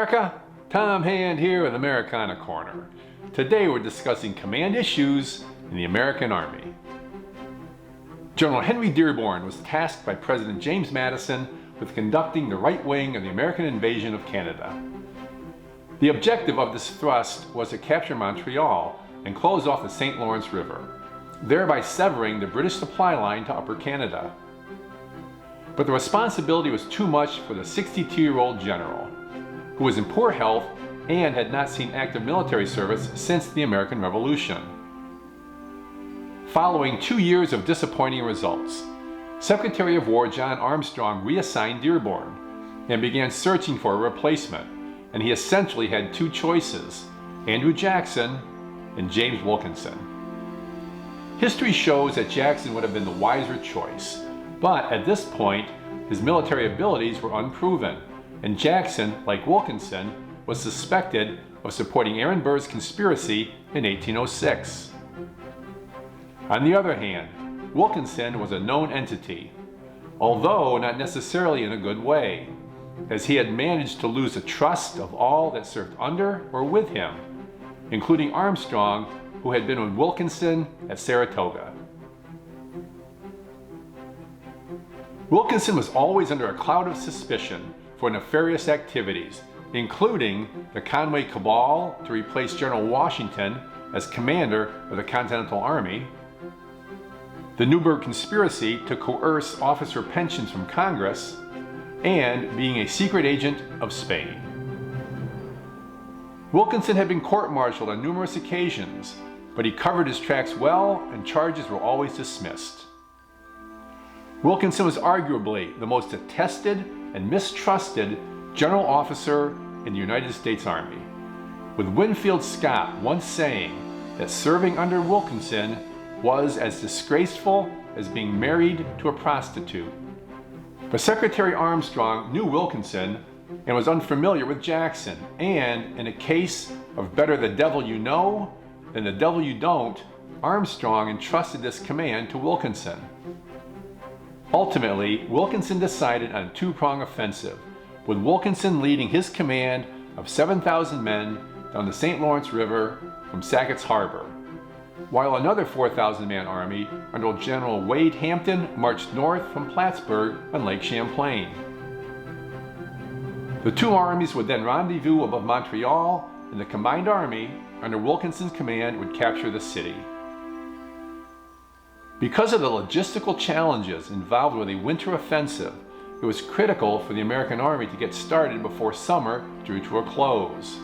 America! Tom Hand here with Americana Corner. Today we're discussing command issues in the American Army. General Henry Dearborn was tasked by President James Madison with conducting the right wing of the American invasion of Canada. The objective of this thrust was to capture Montreal and close off the St. Lawrence River, thereby severing the British supply line to Upper Canada. But the responsibility was too much for the 62-year-old general, who was in poor health and had not seen active military service since the American Revolution. Following 2 years of disappointing results, Secretary of War John Armstrong reassigned Dearborn and began searching for a replacement, and he essentially had two choices: Andrew Jackson and James Wilkinson. History shows that Jackson would have been the wiser choice, but at this point, his military abilities were unproven, and Jackson, like Wilkinson, was suspected of supporting Aaron Burr's conspiracy in 1806. On the other hand, Wilkinson was a known entity, although not necessarily in a good way, as he had managed to lose the trust of all that served under or with him, including Armstrong, who had been with Wilkinson at Saratoga. Wilkinson was always under a cloud of suspicion for nefarious activities, including the Conway Cabal to replace General Washington as commander of the Continental Army, the Newburgh Conspiracy to coerce officer pensions from Congress, and being a secret agent of Spain. Wilkinson had been court-martialed on numerous occasions, but he covered his tracks well and charges were always dismissed. Wilkinson was arguably the most detested and mistrusted general officer in the United States Army, with Winfield Scott once saying that serving under Wilkinson was as disgraceful as being married to a prostitute. But Secretary Armstrong knew Wilkinson and was unfamiliar with Jackson, and in a case of better the devil you know than the devil you don't, Armstrong entrusted this command to Wilkinson. Ultimately, Wilkinson decided on a two-prong offensive, with Wilkinson leading his command of 7,000 men down the St. Lawrence River from Sackett's Harbor, while another 4,000-man army under General Wade Hampton marched north from Plattsburgh on Lake Champlain. The two armies would then rendezvous above Montreal, and the combined army under Wilkinson's command would capture the city. Because of the logistical challenges involved with a winter offensive, it was critical for the American Army to get started before summer drew to a close.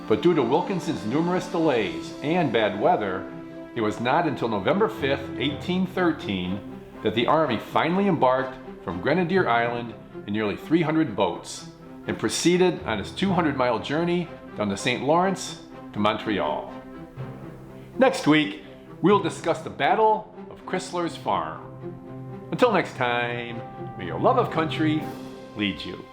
But due to Wilkinson's numerous delays and bad weather, it was not until November 5, 1813, that the Army finally embarked from Grenadier Island in nearly 300 boats and proceeded on its 200-mile journey down the St. Lawrence to Montreal. Next week, we'll discuss the Battle of Chrysler's Farm. Until next time, may your love of country lead you.